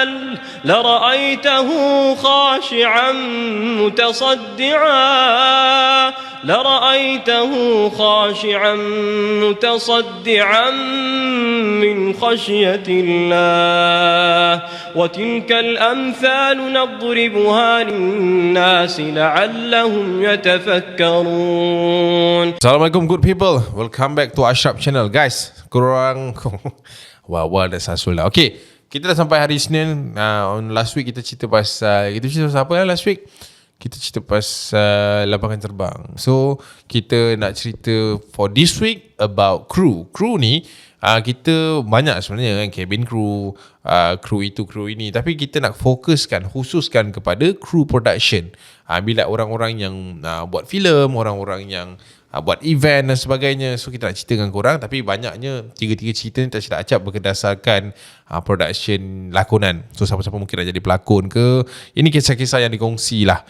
فعل لرأيته خاشعا متصدعا من خشية الله وتلك الأمثال نضربها للناس لعلهم يتفكرون. Assalamualaikum good people. Welcome back to Ashraf channel guys. Kurang wah dah sasul dah. Okay, kita dah sampai hari Isnin. On last week kita cerita pasal apa last week? Kita cerita pasal lapangan terbang. So kita nak cerita for this week about crew. Crew ni kita banyak sebenarnya kan, cabin crew, crew itu, crew ini. Tapi kita nak khususkan kepada crew production. Bila orang-orang yang buat filem, orang-orang yang buat event dan sebagainya. So kita nak cerita dengan korang. Tapi banyaknya tiga-tiga cerita ni tak silap acap berdasarkan production lakonan. So siapa-siapa mungkin nak jadi pelakon ke. Ini kisah-kisah yang dikongsi lah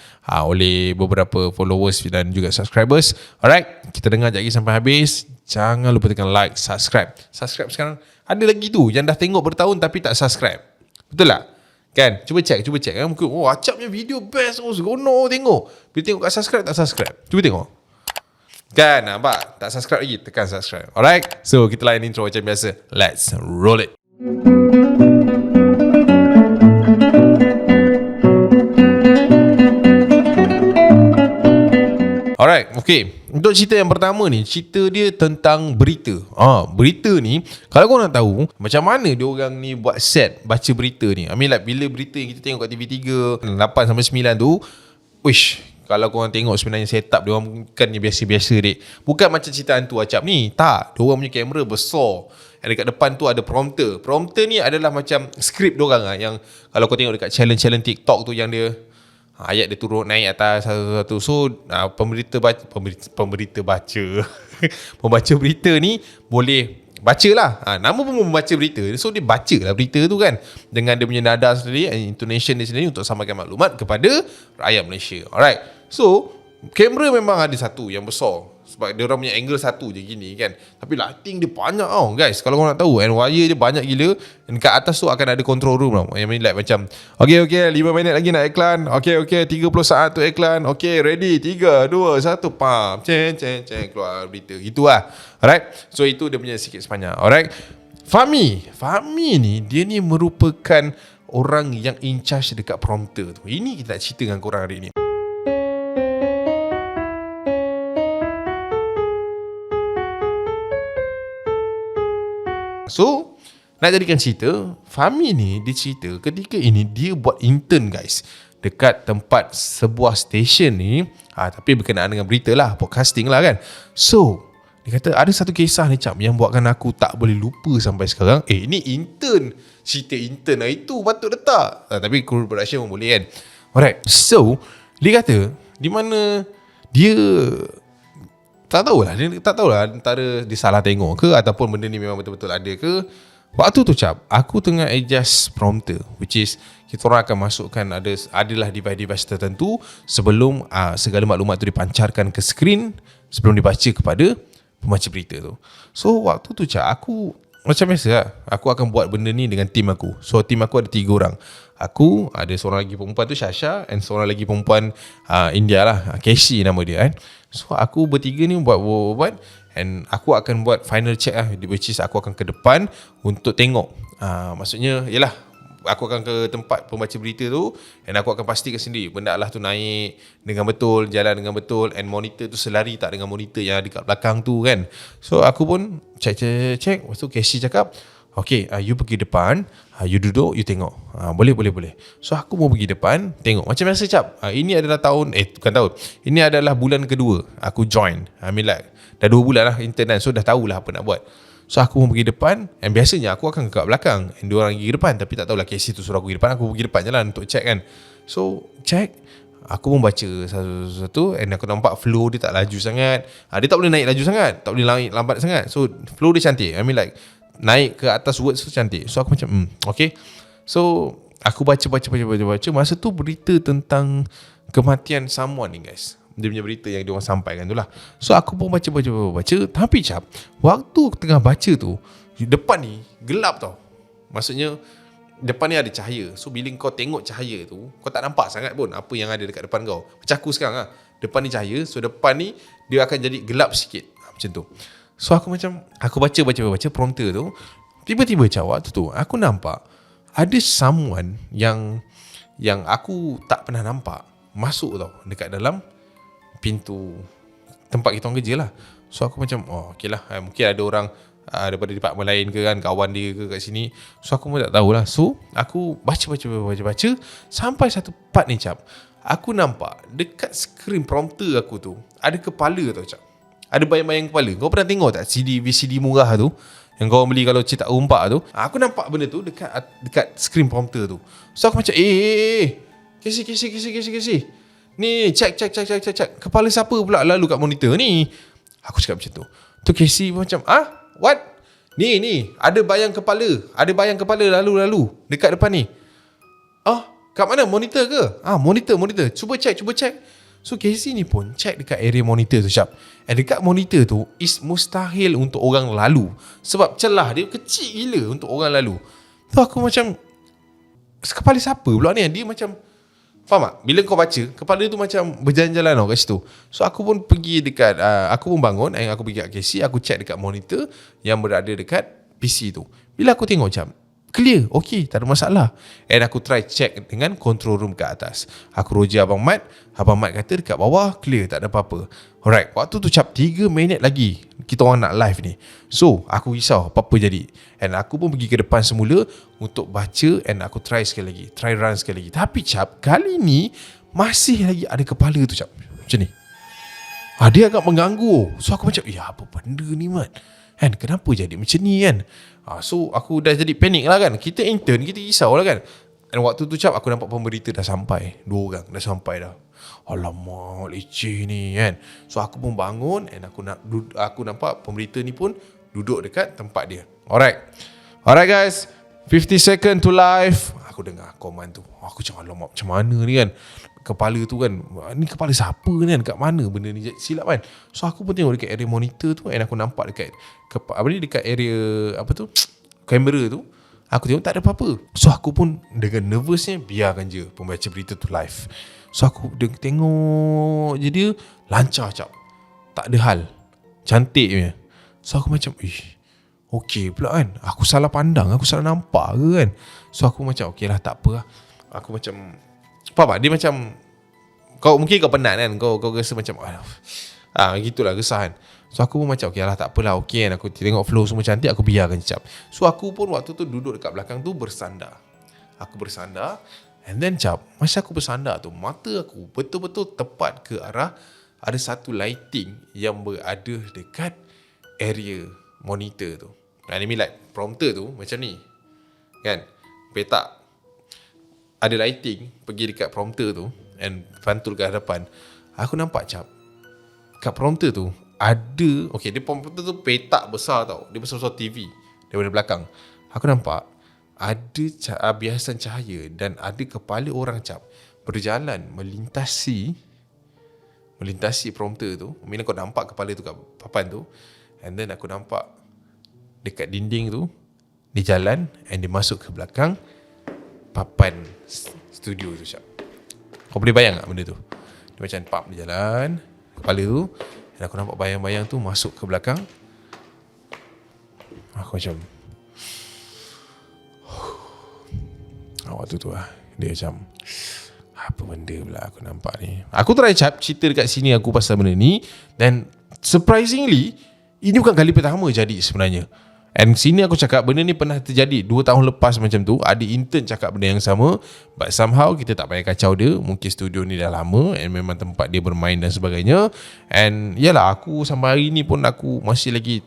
oleh beberapa followers dan juga subscribers. Alright, kita dengar sekejap lagi sampai habis. Jangan lupa tekan like, subscribe. Subscribe sekarang ada lagi tu yang dah tengok bertahun tapi tak subscribe. Betul tak? Kan? Cuba check kan. Mungkin Acapnya video best, seronok tengok. Bila tengok kat subscribe tak subscribe. Cuba tengok. Kan, nampak? Tak subscribe lagi, tekan subscribe. Alright, so kita layan intro macam biasa. Let's roll it. Alright, okay. Untuk cerita yang pertama ni, cerita dia tentang berita. Berita ni, kalau korang nak tahu macam mana dia orang ni buat set baca berita ni. I mean like bila berita yang kita tengok kat TV3 8 sampai 9 tu, kalau korang tengok sebenarnya setup dia orang bukannya biasa-biasa dek. Bukan macam cerita hantu acap ni. Tak, dia orang punya kamera besar. Yang dekat depan tu ada prompter. Prompter ni adalah macam skrip dia orang yang kalau kau tengok dekat challenge TikTok tu yang dia ayat dia turun naik atas satu-satu. So pemberita baca pembaca berita ni boleh baca lah. Nama pun membaca berita. So dia baca lah berita tu kan, dengan dia punya nada sendiri, intonation dia sendiri untuk sampaikan maklumat kepada rakyat Malaysia. Alright, so kamera memang ada satu yang besar sebab dia orang punya angle satu je gini kan. Tapi lighting dia banyak tau guys. Kalau korang nak tahu, and wire dia banyak gila. Dan kat atas tu akan ada control room tau, yang like macam Okay 5 minit lagi nak iklan. Okay 30 saat tu iklan. Okay ready 3, 2, 1 pam, ceng keluar berita. Gitu lah. Alright, so itu dia punya sikit sebanyak. Alright, Fahmi ni, dia ni merupakan orang yang in charge dekat prompter tu. Ini kita nak cerita dengan korang hari ni. So, nak jadikan cerita, Fahmi ni dia cerita ketika ini dia buat intern guys dekat tempat sebuah stesen ni, tapi berkenaan dengan berita lah, podcasting lah kan. So, dia kata ada satu kisah ni Cap yang buatkan aku tak boleh lupa sampai sekarang. Ini intern, cerita intern lah itu patut letak. Tapi crew production pun boleh kan. Alright, so dia kata di mana dia tak tahulah antara dia salah tengok ke ataupun benda ni memang betul-betul ada ke. Waktu tu Cap, aku tengah adjust prompter, which is kita orang akan masukkan adalah device tertentu sebelum segala maklumat tu dipancarkan ke skrin sebelum dibaca kepada pembaca berita tu. So waktu tu Cap, aku macam biasa lah, aku akan buat benda ni dengan tim aku. So tim aku ada 3 orang. Aku ada seorang lagi perempuan tu Syasha, and seorang lagi perempuan India lah, Casey nama dia kan. So aku bertiga ni buat, and aku akan buat final check lah, which is aku akan ke depan untuk tengok. Maksudnya yalah, aku akan ke tempat pembaca berita tu, and aku akan pastikan sendiri benda lah tu naik dengan betul, jalan dengan betul, and monitor tu selari tak dengan monitor yang ada kat belakang tu kan. So aku pun check. Lepas tu Casey cakap, okay, you pergi depan, you duduk, you tengok. Boleh. So aku mau pergi depan, tengok. Macam biasa Cap, ini adalah ini adalah bulan kedua aku join. I mean like dah 2 bulan lah intern kan. So dah tahulah apa nak buat. So aku mau pergi depan, and biasanya aku akan kat belakang, and diorang pergi depan. Tapi tak tahulah Casey tu suruh aku pergi depan, aku pergi depan je lah untuk check kan. So check, aku pun baca satu-satu, and aku nampak flow dia tak laju sangat. Dia tak boleh naik laju sangat, tak boleh naik lambat sangat. So flow dia cantik, I mean like naik ke atas words tu cantik. So aku macam okay. So aku baca. Masa tu berita tentang kematian someone ni guys. Dia punya berita yang dia orang sampaikan tu lah. So aku pun baca. Tapi Cap, waktu tengah baca tu, depan ni gelap tau. Maksudnya depan ni ada cahaya. So bila kau tengok cahaya tu, kau tak nampak sangat pun apa yang ada dekat depan kau. Macam aku sekarang lah, depan ni cahaya, so depan ni dia akan jadi gelap sikit, macam tu. So aku baca prompter tu. Tiba-tiba macam waktu tu aku nampak ada someone yang aku tak pernah nampak masuk tau dekat dalam pintu tempat kita orang kerja lah. So aku macam okay lah, mungkin ada orang daripada department lain ke kan, kawan dia ke kat sini. So aku pun tak tahulah. So aku baca sampai satu part ni cap, aku nampak dekat skrin prompter aku tu ada kepala tau cap. Ada bayang-bayang kepala. Kau pernah tengok tak VCD murah tu yang kau beli kalau cetak rumpak tu? Aku nampak benda tu dekat skrin prompter tu. So aku macam Casey, ni check. Kepala siapa pula lalu kat monitor ni? Aku cakap macam tu. Tu Casey macam what? Ni ada bayang kepala lalu dekat depan ni. Kat mana? Monitor ke? Monitor. Cuba check. So Casey ni pun check dekat area monitor tu, Syap. Dekat monitor tu is mustahil untuk orang lalu, sebab celah dia kecil gila untuk orang lalu. So aku macam, kepala siapa pula ni? Dia macam, faham tak? Bila kau baca, kepala tu macam berjalan-jalan tau kat situ. So aku pun pergi dekat aku pun bangun, aku pergi kat Casey, aku check dekat monitor yang berada dekat PC tu. Bila aku tengok macam clear, okay, tak ada masalah. And aku try check dengan control room kat atas. Aku roja Abang Mat kata dekat bawah clear, tak ada apa-apa. Alright, waktu tu cap 3 minit lagi kita orang nak live ni. So aku risau apa-apa jadi. And aku pun pergi ke depan semula untuk baca, and aku try run sekali lagi. Tapi cap, kali ni masih lagi ada kepala tu cap, macam ni. Dia agak mengganggu. So aku macam, apa benda ni Mat? Kan, kenapa jadi macam ni kan? So aku dah jadi panik lah kan. Kita intern, kita risau lah kan. Dan waktu tu cap, aku nampak pemberita dah sampai. 2 orang dah sampai dah. Alamak, leceh ni kan. So aku pun bangun, and aku nampak pemberita ni pun duduk dekat tempat dia. Alright guys, 50 second to live. Aku dengar komen tu. Aku macam, alamak, macam mana ni kan. Kepala tu kan, ni kepala siapa ni kan, kat mana benda ni silap kan. So aku pun tengok dekat area monitor tu, and aku nampak dekat area kamera tu, aku tengok tak ada apa-apa. So aku pun dengan nervousnya biarkan je pembaca berita tu live. So aku tengok je dia lancar cap, tak ada hal, cantik punya. So aku macam okay pula kan, aku salah pandang, aku salah nampak ke kan. So aku macam okay lah, tak apa lah. Aku macam, faham tak? Dia macam, mungkin kau penat kan, kau rasa macam gitulah, gesah kan. So aku pun macam okay lah, tak apalah, okay kan. Aku tengok flow semua cantik, aku biarkan cap. So aku pun waktu tu duduk dekat belakang tu bersandar. Aku bersandar, and then cap, masa aku bersandar tu, mata aku betul-betul tepat ke arah ada satu lighting yang berada dekat area monitor tu. I mean like prompter tu macam ni kan, petak ada lighting pergi dekat prompter tu and pantul ke hadapan. Aku nampak cap, kat prompter tu ada, okay, dia prompter tu petak besar tau, dia besar-besar TV daripada belakang. Aku nampak ada biasan cahaya dan ada kepala orang cap berjalan melintasi prompter tu. Bila kau nampak kepala tu kat papan tu, and then aku nampak dekat dinding tu dia jalan, and dia masuk ke belakang papan studio tu cap. Kau boleh bayang tak benda tu? Dia macam pap, dia jalan kepala tu, dan aku nampak bayang-bayang tu masuk ke belakang. Aku macam waktu tu lah, dia macam apa benda pula aku nampak ni. Aku try cerita dekat sini aku pasal benda ni, dan surprisingly ini bukan kali pertama jadi sebenarnya. And sini aku cakap benda ni pernah terjadi 2 tahun lepas macam tu. Ada intern cakap benda yang sama, but somehow kita tak payah kacau dia. Mungkin studio ni dah lama and memang tempat dia bermain dan sebagainya. And yalah, aku sampai hari ni pun aku masih lagi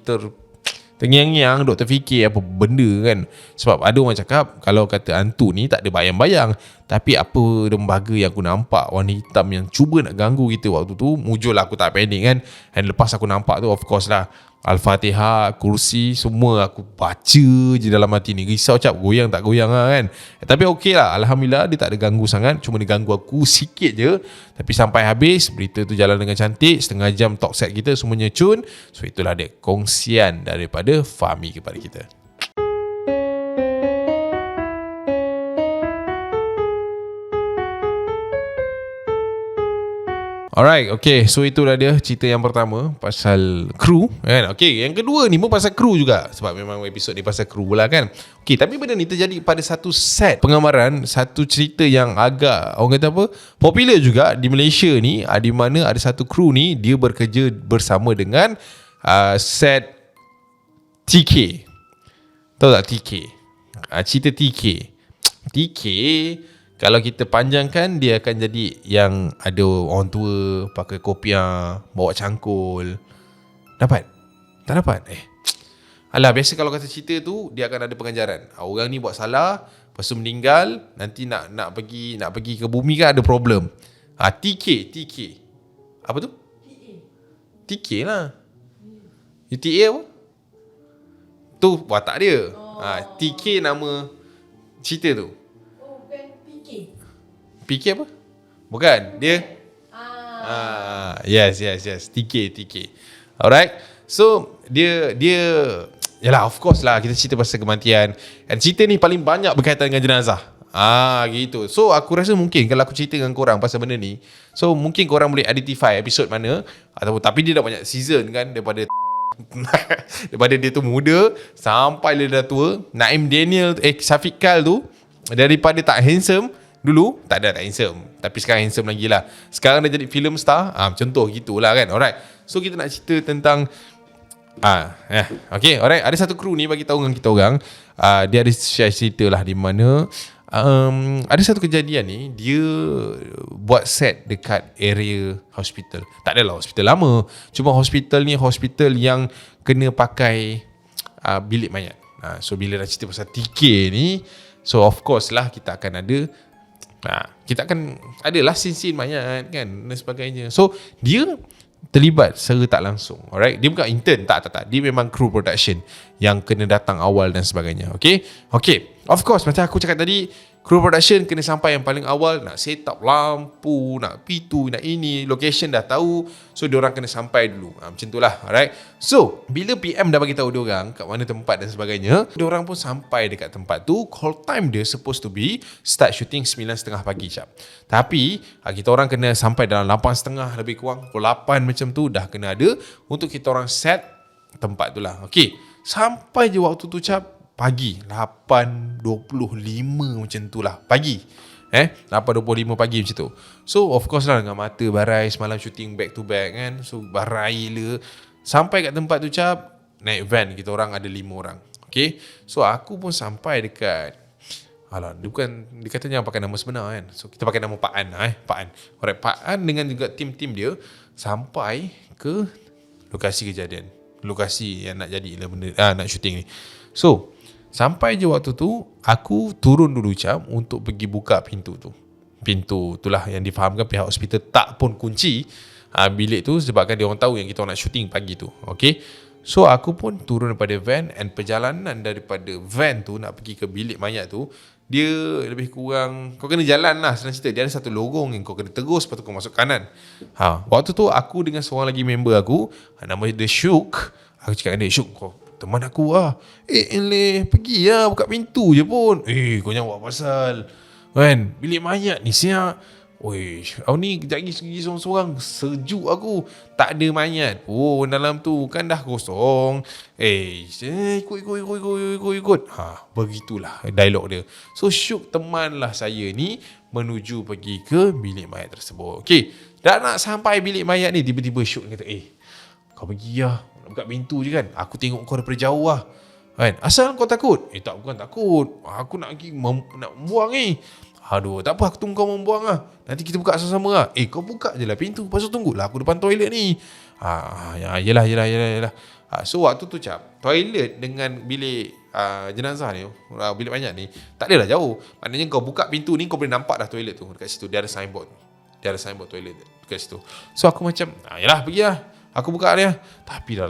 terngiang-ngiang duk terfikir apa benda kan. Sebab ada orang cakap kalau kata hantu ni tak ada bayang-bayang, tapi apa lembaga yang aku nampak warna hitam yang cuba nak ganggu kita waktu tu, mujur lah aku tak panik kan. And lepas aku nampak tu, of course lah, Al-Fatihah, kursi, semua aku baca je dalam hati ni. Risau cap, goyang tak goyang lah kan. Tapi okey lah, Alhamdulillah dia tak ada ganggu sangat. Cuma dia ganggu aku sikit je. Tapi sampai habis, berita tu jalan dengan cantik. Setengah jam talk set kita semuanya cun. So itulah dia kongsian daripada Fahmi kepada kita. Alright, okay. So itulah dia cerita yang pertama pasal kru kan. Okay, yang kedua ni pun pasal kru juga. Sebab memang episod ni pasal kru pula kan. Okay, tapi benda ni terjadi pada satu set penggambaran, satu cerita yang agak, orang kata apa, popular juga di Malaysia ni, di mana ada satu kru ni, dia bekerja bersama dengan set TK. Tahu tak TK? Cerita TK. TK, kalau kita panjangkan, dia akan jadi yang ada orang tua pakai kopiah, bawa cangkul. Dapat? Tak dapat? Alah, biasa kalau kata cerita tu, dia akan ada pengajaran. Orang ni buat salah, lepas tu meninggal, nanti nak pergi ke bumi kan ada problem. TK. Apa tu? TK lah. UTA apa? Tu watak dia. TK nama cerita tu. PK apa? Bukan. Dia Yes TK. Alright. So dia yalah, of course lah, kita cerita pasal kematian. And cerita ni paling banyak berkaitan dengan jenazah. Gitu. So aku rasa mungkin kalau aku cerita dengan korang pasal benda ni, so mungkin korang boleh identify episod mana, ataupun tapi dia dah banyak season kan, daripada daripada dia tu muda sampai dia dah tua. Naim Daniel Syafiq Kal tu, daripada tak handsome dulu, tak handsome, tapi sekarang handsome lagi lah. Sekarang dah jadi film star. Contoh gitulah kan. Alright. So kita nak cerita tentang okay, alright. Ada satu kru ni bagi tahu dengan kita orang. Dia ada share cerita lah, di mana ada satu kejadian ni, dia buat set dekat area hospital. Tak adalah hospital lama, cuma hospital ni hospital yang kena pakai bilik mayat. So bila dah cerita pasal TK ni, so of course lah kita akan ada adalah scene-scene mayat kan dan sebagainya. So dia terlibat secara tak langsung. Alright, dia bukan intern, tak. Dia memang crew production yang kena datang awal dan sebagainya. Okay. Of course, macam aku cakap tadi, crew production kena sampai yang paling awal, nak set up lampu, nak pintu, nak ini, location dah tahu. So diorang kena sampai dulu. Macam itulah. Alright. So bila PM dah bagi tahu diorang kat mana tempat dan sebagainya, diorang pun sampai dekat tempat tu. Call time dia supposed to be start shooting 9.30 pagi cap. Tapi kita orang kena sampai dalam 8.30 lebih kurang, pukul 8 macam tu dah kena ada untuk kita orang set tempat tu lah. Okay, sampai je waktu tu cap, pagi 8.25 macam tu lah pagi. 8.25 pagi macam tu. So of course lah, dengan mata barai, semalam shooting back to back kan, so barai le. Sampai kat tempat tu cap, naik van, kita orang ada 5 orang. Okay, so aku pun sampai dekat, dia kata jangan pakai nama sebenar kan, so kita pakai nama Pak An Pak An. Alright, Pak An dengan juga tim-tim dia sampai ke lokasi kejadian, lokasi yang nak jadi benda, nak shooting ni. So sampai je waktu tu, aku turun dulu cap untuk pergi buka pintu tu. Pintu itulah yang difahamkan pihak hospital tak pun kunci bilik tu, sebabkan dia orang tahu yang kita nak shooting pagi tu. Okay, so aku pun turun daripada van, and perjalanan daripada van tu nak pergi ke bilik mayat tu, dia lebih kurang, kau kena jalan lah, senang cerita. Dia ada satu lorong yang kau kena terus, lepas tu kau masuk kanan. Waktu tu aku dengan seorang lagi member aku, nama dia Syuk. Aku cakap dengan dia, Syuk, kau teman aku pergi lah, buka pintu je pun. Kau jangan buat pasal kan, bilik mayat ni siap. Aku ni kejap lagi pergi seorang-seorang, sejuk aku, tak ada mayat pun dalam tu kan, dah kosong. Ikut. Begitulah dialog dia. So Syuk teman lah saya ni menuju pergi ke bilik mayat tersebut. Okay, dah nak sampai bilik mayat ni, tiba-tiba Syuk kata, kau pergi lah, buka pintu je kan, aku tengok kau daripada jauh lah kan. Asal kau takut? Bukan takut, aku nak pergi nak buang ni. Aduh, tak apa, aku tunggu kau membuang lah, nanti kita buka sama-sama lah. Kau buka je lah pintu, lepas tu tunggulah aku depan toilet ni. Yelah. So waktu tu cap, toilet dengan bilik jenazah ni, bilik mayat ni, tak adalah jauh. Maknanya kau buka pintu ni, kau boleh nampak dah toilet tu dekat situ. Dia ada signboard toilet dekat situ. So aku macam, yelah pergi lah, aku buka dia. Tapi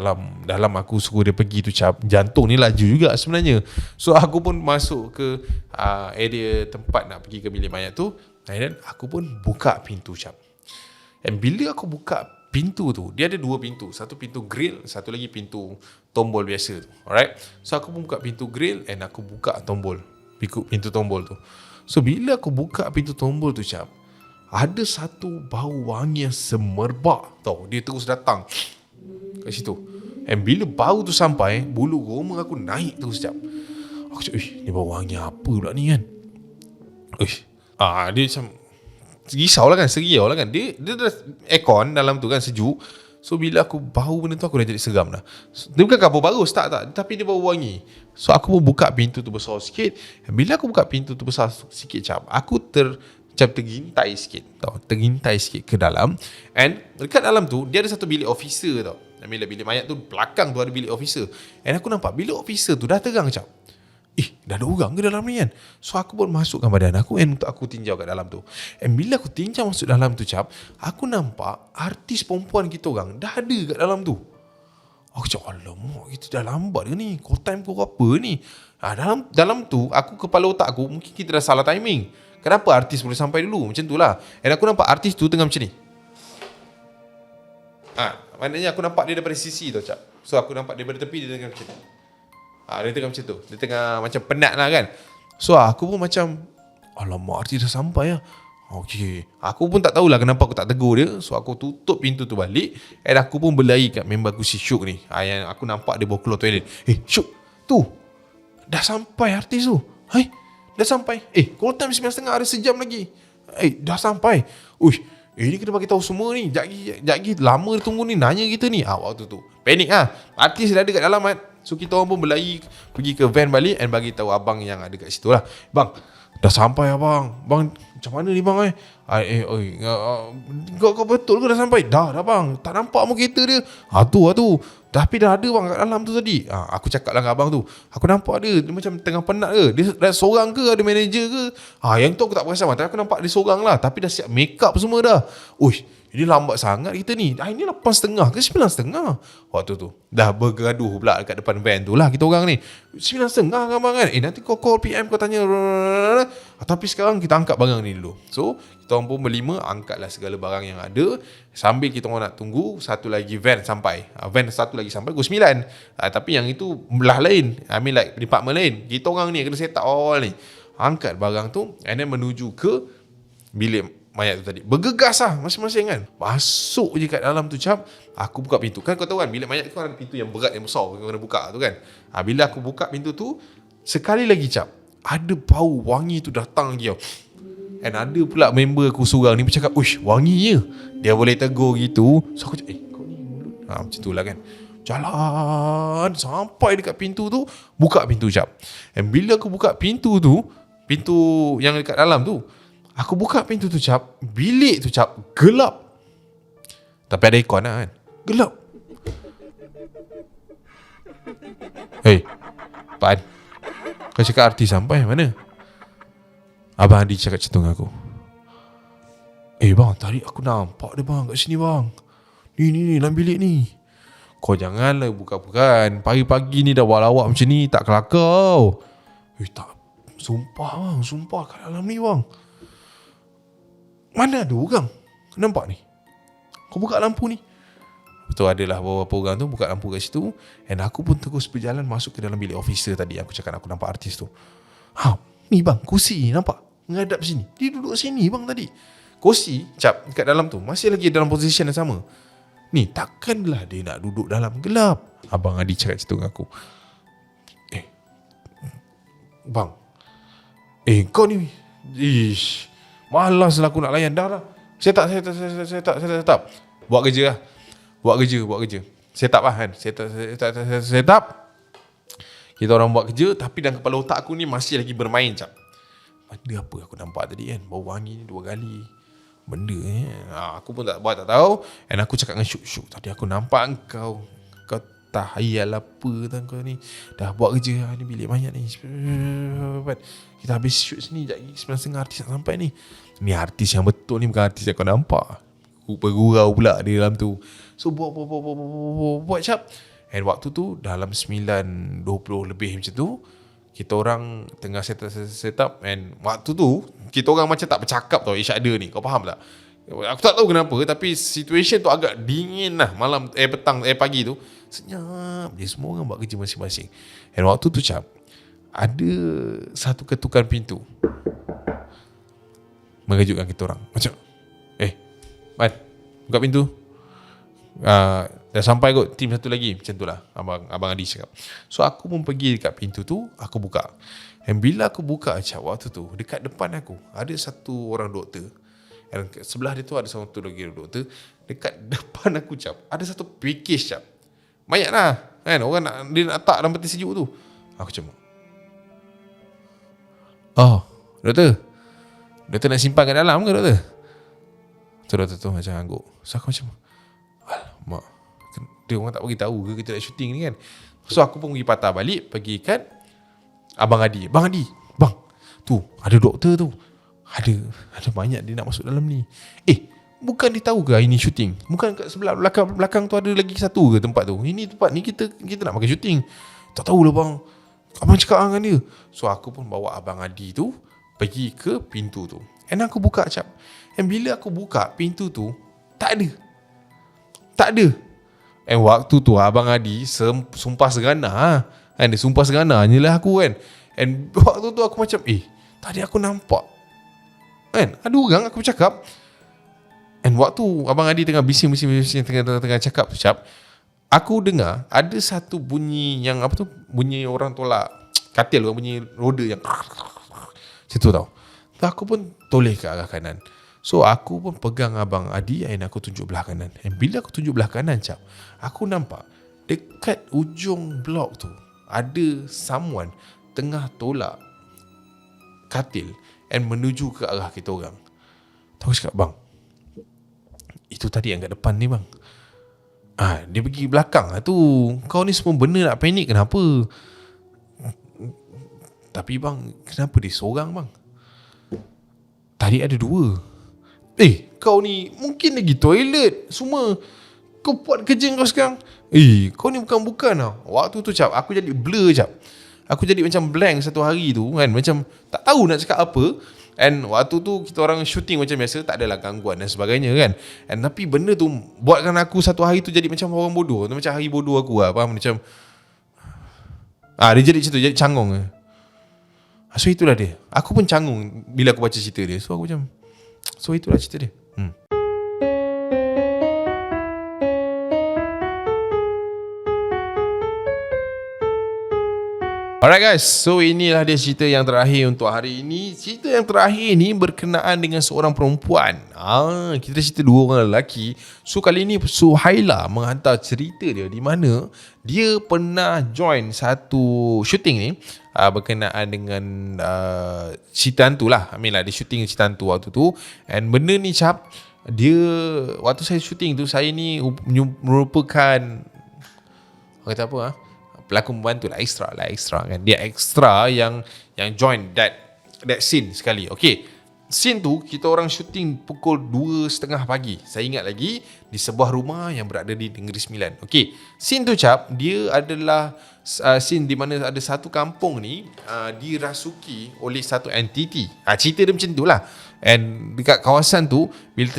dalam aku suruh dia pergi tu cap, jantung ni laju juga sebenarnya. So aku pun masuk ke area tempat nak pergi ke bilik mayat tu, dan aku pun buka pintu cap. Dan bila aku buka pintu tu, dia ada 2 pintu, satu pintu grill, satu lagi pintu tombol biasa tu. Alright, so aku pun buka pintu grill, and aku buka pintu tombol tu. So bila aku buka pintu tombol tu cap, ada satu bau wangi yang semerbak tau. Dia terus datang kat situ. And bila bau tu sampai, bulu roma aku naik terus sekejap. Aku cakap, ni bau wangi apa pula ni kan. Dia macam risau lah kan. Dia dah aircon dalam tu kan, sejuk. So bila aku bau benda tu, aku dah jadi seram dah. Dia bukan kabur baru, tak, tapi dia bau wangi. So aku pun buka pintu tu besar sikit. Bila aku buka pintu tu besar sikit cap, aku tergintai sikit ke dalam. And dekat dalam tu dia ada satu bilik officer tau. Bilik mayat tu belakang tu ada bilik officer. And aku nampak bilik officer tu dah terang cap. Dah ada orang ke dalam ni kan. So aku pun masukkan badan aku untuk aku tinjau kat dalam tu. And bila aku tinjau masuk dalam tu cap, aku nampak artis perempuan kita orang dah ada kat dalam tu. Aku cakap, alamak, kita dah lambat ke ni? Call time kau apa ni? Dalam tu, kepala otak aku, mungkin kita dah salah timing. Kenapa artis boleh sampai dulu? Macam tu lah. Dan aku nampak artis tu tengah macam ni. Maknanya aku nampak dia daripada sisi tu cap. So aku nampak daripada tepi dia tengah macam ni. Dia tengah macam tu. Dia tengah macam penat lah kan. So aku pun macam, alamak, artis dah sampai lah. Okay. Aku pun tak tahulah kenapa aku tak tegur dia. So aku tutup pintu tu balik. And aku pun berlari kat member aku si Syuk ni. Yang aku nampak dia bawa keluar toilet. Syuk, tu dah sampai artis tu. Dah sampai. Call time 9.30, ada sejam lagi. Dah sampai. Ni kena bagi tahu semua ni. Sekejap lagi lama dia tunggu ni, nanya kita ni. Waktu tu panik lah. Artis dah ada kat dalam kan. So kita orang pun berlari pergi ke van balik and bagi tahu abang yang ada kat situ lah. Bang, dah sampai abang. Bang, macam mana ni bang kau betul ke dah sampai? Dah bang. Tak nampak pun kereta dia. Tu. Tapi dah ada bang kat dalam tu tadi. Aku cakap lah dengan abang tu. Aku nampak dia macam tengah penat ke. Dia dah seorang ke, ada manager ke? Yang tu aku tak perasan bang. Tapi aku nampak dia seorang lah. Tapi dah siap make up semua dah. Ini lambat sangat kita ni. Ini 8.30 ke 9.30. Waktu tu dah bergaduh pula dekat depan van tu lah kita orang ni. 9.30 kan bang kan. Nanti kau call PM, kau tanya. Tapi sekarang kita angkat barang ni dulu. So kita orang pun berlima angkatlah segala barang yang ada. Sambil kita orang nak tunggu satu lagi van sampai. Van satu lagi sampai pukul 9. Tapi yang itu belah lain. Like department lain. Kita orang ni kena set up awal ni. Angkat barang tu and then menuju ke bilik mayat tu tadi. Bergegas lah masing-masing kan. Masuk je kat dalam tu cap. Aku buka pintu. Kan kau tahu kan, bilik mayat tu kan ada pintu yang berat, yang besar kau kena buka tu kan. Bila aku buka pintu tu, sekali lagi cap, ada bau wangi tu datang lagi tau. And ada pula member aku seorang ni bercakap, wangi je. Dia boleh tegur gitu. So aku cakap, kau ni mulut. Macam tu lah kan. Jalan sampai dekat pintu tu, buka pintu cap. And bila aku buka pintu tu, pintu yang dekat dalam tu, aku buka pintu tu cap, bilik tu cap gelap. Tapi ada aircon lah kan. Gelap. Apaan? Kau cakap artis sampai mana? Abang Adi cakap macam tu dengan aku. Bang, tadi aku nampak dia bang kat sini bang. Ni dalam bilik ni. Kau janganlah buka-bukaan. Pagi-pagi ni dah lawak macam ni, tak kelakar. Tak. Sumpah bang, sumpah kat dalam ni bang. Mana ada orang? Nampak ni? Kau buka lampu ni. Betul, adalah beberapa orang tu buka lampu kat situ. And aku pun terus berjalan masuk ke dalam bilik officer tadi. Aku cakap aku nampak artis tu. Ni bang, kursi nampak? Menghadap sini. Dia duduk sini bang tadi. Kursi, cap, kat dalam tu masih lagi dalam position yang sama. Ni, takkanlah dia nak duduk dalam gelap. Abang Adi cakap situ dengan aku. Bang. Kau ni. Malas lah aku nak layan. Dah lah. Set up. Buat kerja lah. Buat kerja. Set up lah kan. Set up. Kita orang buat kerja. Tapi dalam kepala otak aku ni masih lagi bermain cap. Benda apa aku nampak tadi kan. Bau wangi ni 2 kali. Benda aku pun tak tahu. And aku cakap dengan Syuk, tadi aku nampak kau tahayal apa kau ni. Dah buat kerja ni bilik mayat ni. Kita habis shoot sini. Sekejap lagi 9.30 artis nak sampai ni. Ni artis yang betul ni, bukan artis yang kau nampak. Bergurau pula di dalam tu. So buat cap. And waktu tu dalam 9.20 lebih macam tu, kita orang tengah set up. And waktu tu kita orang macam tak bercakap tau, each other ni. Kau faham tak? Aku tak tahu kenapa, tapi situation tu agak dingin lah. Malam, pagi tu senyap je, semua orang buat kerja masing-masing. And waktu tu cap, ada satu ketukan pintu mengejutkan kita orang. Macam Man, buka pintu. Dah sampai kot tim satu lagi. Macam tu lah Abang Adi cakap. So aku pun pergi dekat pintu tu, aku buka. Dan bila aku buka waktu tu, dekat depan aku ada satu orang doktor. Dan sebelah dia tu ada satu lagi doktor. Dekat depan aku ada satu package banyak lah kan. Orang dia nak letak dalam peti sejuk tu. Aku macam, oh doktor nak simpan kat dalam ke doktor? Doktor tu macam angguk. So aku macam, alamak, dia orang tak bagi tahu ke kita nak syuting ni kan. So aku pun pergi patah balik, pergi kat Abang Adi. Bang, tu ada doktor tu, ada banyak dia nak masuk dalam ni. Bukan dia tahu ke ini syuting? Bukan kat sebelah belakang tu ada lagi satu ke tempat tu? Ini tempat ni kita nak pakai syuting. Tak tahulah bang, abang cakap dengan dia. So aku pun bawa Abang Adi tu pergi ke pintu tu. And aku buka And bila aku buka pintu tu, tak ada. And waktu tu Abang Adi sumpah serana kan. Dia sumpah serana je lah aku kan. And waktu tu aku macam, tadi aku nampak kan ada orang, aku bercakap. And waktu Abang Adi tengah bising tengah cakap tu aku dengar ada satu bunyi yang apa tu, bunyi orang tolak katil, bunyi roda yang macam tu tau. So, aku pun toleh ke arah kanan. So aku pun pegang Abang Adi dan aku tunjuk belah kanan. And bila aku tunjuk belah kanan aku nampak dekat ujung blok tu ada someone tengah tolak katil and menuju ke arah kita orang. Aku cakap, bang, itu tadi yang kat depan ni bang. Dia pergi belakang lah tu. Kau ni semua benda nak panik kenapa? Tapi bang, kenapa dia seorang bang? Tadi ada 2. Kau ni mungkin lagi toilet semua. Kau buat kerja kau sekarang. Kau ni bukan tau. Waktu tu aku jadi blur Aku jadi macam blank satu hari tu kan. Macam tak tahu nak cakap apa. And waktu tu kita orang shooting macam biasa, tak adalah gangguan dan sebagainya kan. And tapi benda tu buatkan aku satu hari tu jadi macam orang bodoh. Macam hari bodoh aku lah, faham? Macam dia jadi macam tu, jadi canggung. So itulah dia. Aku pun canggung bila aku baca cerita dia. So aku macam, so itulah cerita dia. Alright guys, so inilah dia cerita yang terakhir untuk hari ini. Cerita yang terakhir ni berkenaan dengan seorang perempuan. Kita cerita 2 orang lelaki. So kali ni Suhaila menghantar cerita dia di mana dia pernah join satu shooting ni berkenaan dengan cerita hantu lah. Dia shooting cerita hantu waktu tu. And benda ni dia waktu saya shooting tu, saya ni merupakan kata apa pelakon pembantu lah, extra kan. Dia extra yang join that scene sekali. Okay, scene tu kita orang shooting pukul 2:30 pagi. Saya ingat lagi, di sebuah rumah yang berada di Negeri Sembilan. Okay, scene tu dia adalah scene di mana ada satu kampung ni dirasuki oleh satu entiti. Cerita dia macam tu lah. And dekat kawasan tu, bila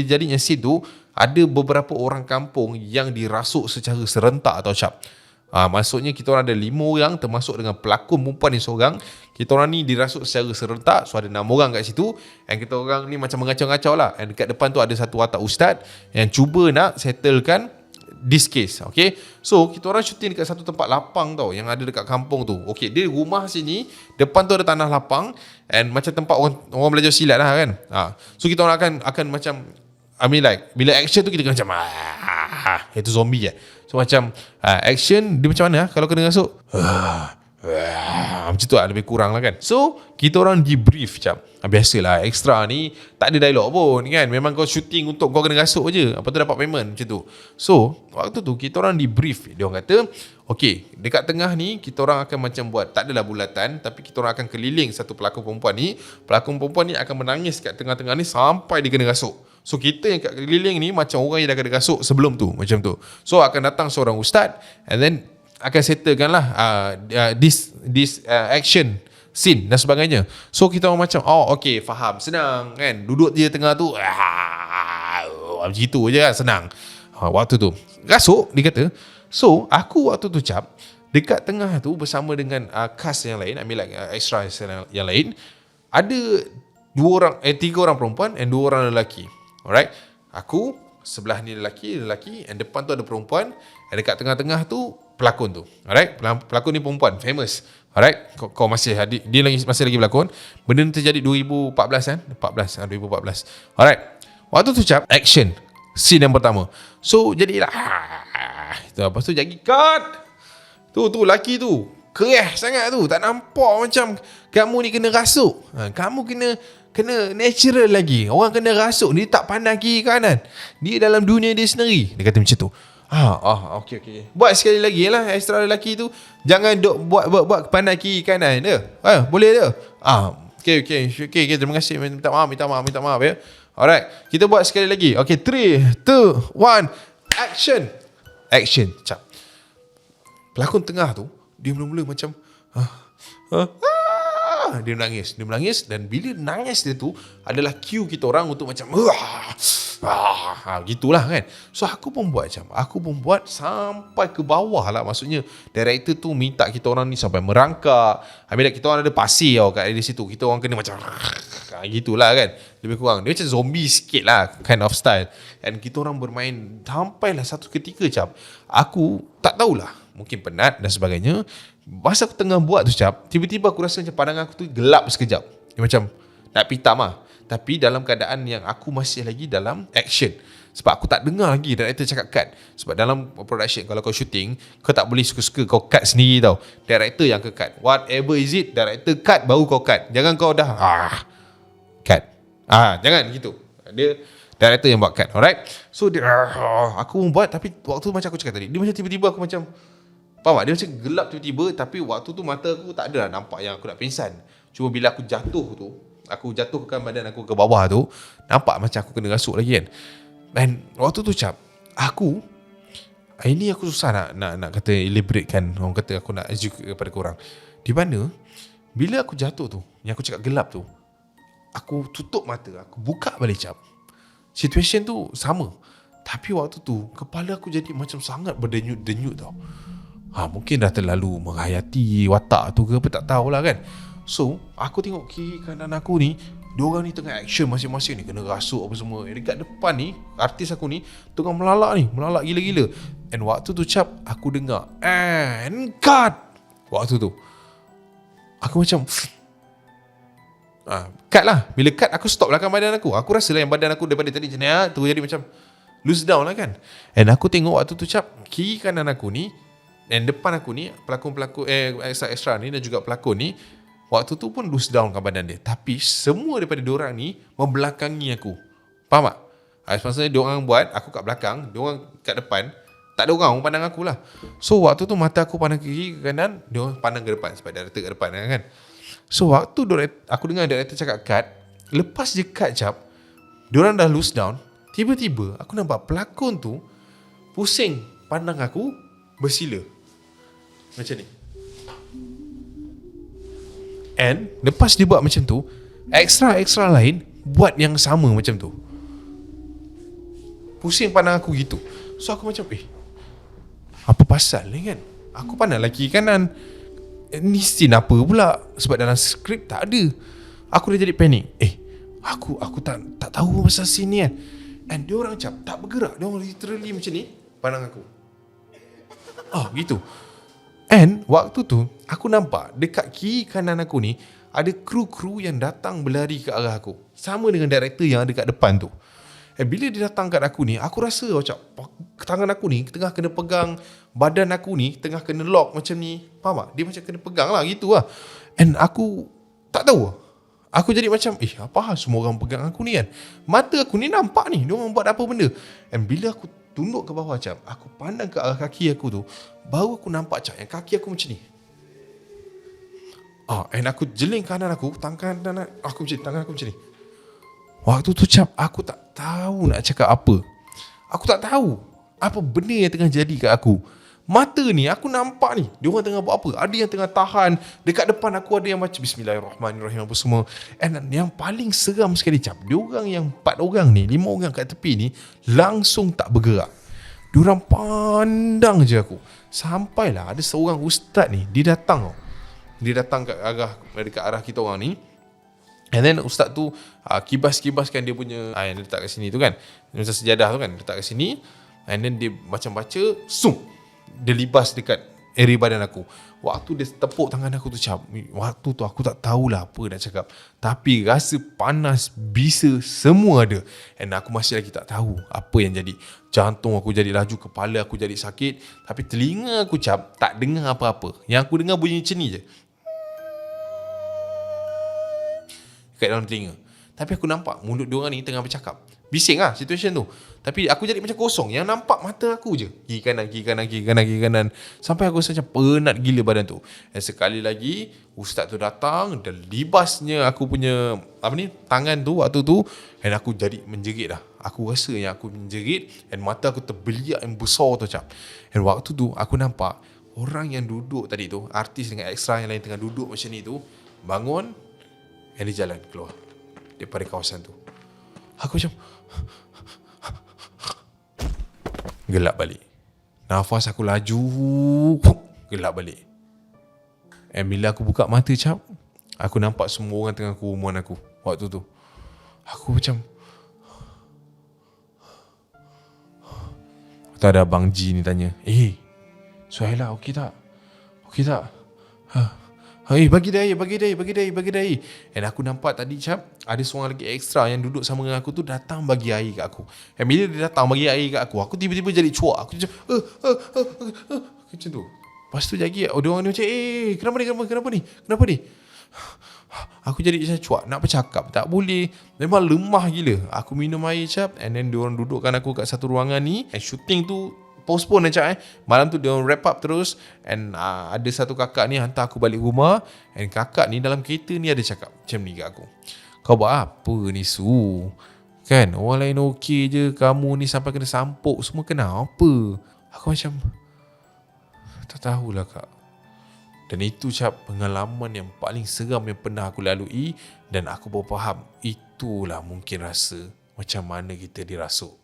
jadinya scene tu, ada beberapa orang kampung yang dirasuk secara serentak atau maksudnya kita orang ada 5 orang termasuk dengan pelakon perempuan ni seorang. Kita orang ni dirasuk secara serentak. So ada 6 orang kat situ. And kita orang ni macam mengacau-ngacau lah. And dekat depan tu ada satu watak ustaz yang cuba nak settlekan this case. Okay, so kita orang shooting dekat satu tempat lapang tau, yang ada dekat kampung tu. Okay, dia rumah sini, depan tu ada tanah lapang. And macam tempat orang belajar silat lah kan. So kita orang akan macam bila action tu kita kena macam itu zombie So macam action dia macam mana kalau kena rasuk macam tu lah, lebih kurang lah kan. So kita orang debrief biasalah extra ni tak ada dialog pun kan. Memang kau shooting untuk kau kena rasuk je, apa tu dapat payment macam tu. So waktu tu kita orang debrief. Dia orang kata okay, dekat tengah ni kita orang akan macam buat, tak adalah bulatan, tapi kita orang akan keliling satu pelakon perempuan ni. Pelakon perempuan ni akan menangis kat tengah-tengah ni sampai dia kena rasuk. So kita yang kat keliling ni macam orang yang dah kena rasuk sebelum tu, macam tu. So akan datang seorang ustaz and then akan settlekan lah this action scene dan sebagainya. So kita orang macam okay, faham, senang kan. Duduk je tengah tu macam itu je kan, senang. Waktu tu rasuk dia kata. So aku waktu tu dekat tengah tu bersama dengan cast yang lain, extra yang lain, ada 3 orang perempuan and 2 orang lelaki. Alright. Aku sebelah ni lelaki, and depan tu ada perempuan, and dekat tengah-tengah tu pelakon tu. Alright. Pelakon ni perempuan famous. Alright. Kau masih dia masih lagi berlakon. Benda ni terjadi 2014 kan? 2014. Alright. Waktu tu cap action. Scene yang pertama. So jadilah lepas tu jadi cut. Tu lelaki tu kereh sangat tu, tak nampak macam kamu ni kena rasuk. Kamu kena natural lagi. Orang kena rasuk, dia tak pandang kiri kanan. Dia dalam dunia dia sendiri. Dia kata macam tu. Okey. Buat sekali lagi lah extra lelaki tu. Jangan duk buat pandang kiri kanan dia. Boleh dia? Okey, terima kasih. Minta maaf ya. Alright, kita buat sekali lagi. Okay, 3, 2, 1, action. Cap. Pelakon tengah tu, dia mula-mula macam dia menangis, dan bila nangis dia tu adalah cue kita orang untuk macam gitulah kan. So aku pun buat sampai ke bawah lah. Maksudnya director tu minta kita orang ni sampai merangkak. Habis kita orang ada pasir tau kat di situ. Kita orang kena macam gitulah kan. Lebih kurang dia macam zombie sikit lah kind of style. And kita orang bermain sampailah satu ketika cap, aku tak tahulah, mungkin penat dan sebagainya. Masa aku tengah buat tu cap, tiba-tiba aku rasa macam pandangan aku tu gelap sekejap. Dia macam nak pitam lah. Tapi dalam keadaan yang aku masih lagi dalam action. Sebab aku tak dengar lagi director cakap cut. Sebab dalam production, kalau kau shooting, kau tak boleh suka-suka kau cut sendiri tau. Director yang ke cut. Whatever is it, director cut baru kau cut. Jangan kau dah cut. Jangan gitu. Dia director yang buat cut. Alright. So dia aku buat, tapi waktu macam aku cakap tadi, dia macam tiba-tiba aku macam, faham tak? Dia macam gelap tiba-tiba. Tapi waktu tu mata aku tak ada lah nampak yang aku nak pingsan. Cuma bila aku jatuh tu, aku jatuhkan badan aku ke bawah tu, nampak macam aku kena rasuk lagi kan. Dan waktu tu cap, ini aku susah nak kata elaborate kan. Orang kata aku nak educate kepada korang. Di mana bila aku jatuh tu, yang aku cakap gelap tu, aku tutup mata, aku buka balik cap. Situation tu sama. Tapi waktu tu kepala aku jadi macam sangat berdenyut-denyut tau. Mungkin dah terlalu menghayati watak tu ke apa, tak tahulah kan. So aku tengok kiri kanan aku ni, diorang ni tengah action masing-masing ni, kena rasuk apa semua. Dekat depan ni, artis aku ni tengah melalak gila-gila. And waktu tu cap, aku dengar and cut. Waktu tu aku macam cut lah. Bila cut, aku stop belakang badan aku. Aku rasa lah yang badan aku daripada tadi jenak tu jadi macam loose down lah kan. And aku tengok waktu tu cap, kiri kanan aku ni dan depan aku ni, pelakon-pelakon extra ni dan juga pelakon ni, waktu tu pun loose down kan badan dia. Tapi semua daripada diorang ni membelakangi aku. Faham tak? Maksudnya diorang buat, aku kat belakang, diorang kat depan, tak ada orang pandang aku lah. So waktu tu mata aku pandang kiri kanan, diorang pandang ke depan sebab director kat depan kan. So waktu aku dengar director cakap cut, lepas je cut cap, diorang dah loose down, tiba-tiba aku nampak pelakon tu pusing pandang aku, bersila macam ni. And lepas dia buat macam tu, extra lain buat yang sama macam tu, pusing pandang aku gitu. So aku macam apa pasal ni kan. Aku pandang lagi kanan, ni scene apa pula, sebab dalam skrip tak ada. Aku dah jadi panik. Aku tak tahu pasal scene ni kan. And dia orang macam tak bergerak, dia orang literally macam ni pandang aku. Gitu. And waktu tu aku nampak dekat kiri kanan aku ni ada kru-kru yang datang berlari ke arah aku, sama dengan director yang ada kat depan tu. Bila dia datang kat aku ni, aku rasa macam tangan aku ni tengah kena pegang, badan aku ni tengah kena lock macam ni. Faham tak? Dia macam kena pegang lah gitu lah. And aku tak tahu. Aku jadi macam apa hal semua orang pegang aku ni kan. Mata aku ni nampak ni, dia orang buat apa benda. And bila aku tunduk ke bawah cap, aku pandang ke arah kaki aku tu, baru aku nampak cap yang kaki aku macam ni. And aku jeling kanan aku, tangan aku macam ni. Waktu tu cap, aku tak tahu nak cakap apa. Aku tak tahu apa benda yang tengah jadi kat aku. Mata ni aku nampak ni, diorang tengah buat apa. Ada yang tengah tahan, dekat depan aku ada yang macam Bismillahirrahmanirrahim apa semua. And yang paling seram sekali cap, diorang yang 4 orang ni, 5 orang kat tepi ni langsung tak bergerak. Diorang pandang je aku. Sampailah ada seorang ustaz ni, dia datang dekat arah kita orang ni. And then ustaz tu kibas-kibaskan dia punya yang dia letak kat sini tu kan, macam sejadah tu kan, letak kat sini. And then dia macam baca, dia libas dekat area badan aku. Waktu dia tepuk tangan aku tu, waktu tu aku tak tahulah apa nak cakap, tapi rasa panas, bisa, semua ada. And aku masih lagi tak tahu apa yang jadi. Jantung aku jadi laju, kepala aku jadi sakit, tapi telinga aku tak dengar apa-apa. Yang aku dengar bunyi macam ni je kat dalam telinga. Tapi aku nampak mulut diorang ni tengah bercakap. Bising lah situation tu. Tapi aku jadi macam kosong. Yang nampak mata aku je. Kiri kanan. Sampai aku rasa macam penat gila badan tu. Dan sekali lagi ustaz tu datang dan libasnya aku punya tangan tu waktu tu. Dan aku jadi menjerit lah. Aku rasa yang aku menjerit. Dan mata aku terbeliak yang besar tu macam. Dan waktu tu aku nampak orang yang duduk tadi tu, artis dengan ekstra yang lain tengah duduk macam ni tu, bangun. Dan dia jalan keluar daripada kawasan tu. Aku macam gelap balik. Nafas aku laju, gelap balik. And bila aku buka mata aku nampak semua orang tengah kerumunan aku waktu tu. Aku macam tak ada Abang G ni tanya, Suhaila okey tak? Bagi dia air. Dan aku nampak tadi ada seorang lagi ekstra yang duduk sama dengan aku tu datang bagi air kat aku. Dan bila dia datang bagi air kat aku tiba-tiba jadi cuak. Aku macam macam tu. Lepas tu lagi dia orang ni macam kenapa ni? Aku jadi macam cuak, nak bercakap tak boleh. Memang lemah gila. Aku minum air and then dia orang dudukkan aku kat satu ruangan ni. And shooting tu postpone malam tu dia wrap up terus. And ada satu kakak ni hantar aku balik rumah. And kakak ni dalam kereta ni ada cakap macam ni kat aku, kau buat apa ni Su? Kan orang lain okey je, kamu ni sampai kena sampuk semua, kenapa? Aku macam tak tahulah kak. Dan itu pengalaman yang paling seram yang pernah aku lalui. Dan aku baru faham itulah mungkin rasa macam mana kita dirasuk.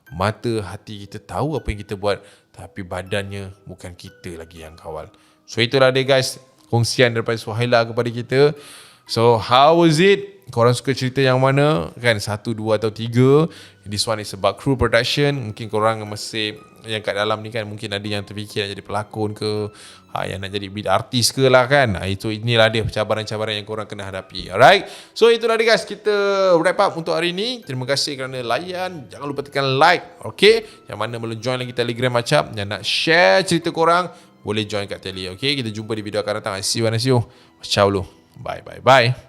Mata hati kita tahu apa yang kita buat, tapi badannya bukan kita lagi yang kawal. So itulah dia guys, kongsian daripada Suhaila kepada kita. So how was it? Korang suka cerita yang mana? Kan 1, 2 atau 3? This one is about crew production. Mungkin korang masih yang kat dalam ni kan, mungkin ada yang terfikir nak jadi pelakon ke, yang nak jadi beat artis ke lah kan. Inilah dia cabaran-cabaran yang korang kena hadapi. Alright, so itulah dia guys, kita wrap up untuk hari ni. Terima kasih kerana layan. Jangan lupa tekan like, okay? Yang mana belum join lagi Telegram macam, yang nak share cerita korang, boleh join kat Tele, okay? Kita jumpa di video akan datang. See you. Ciao lu. Bye.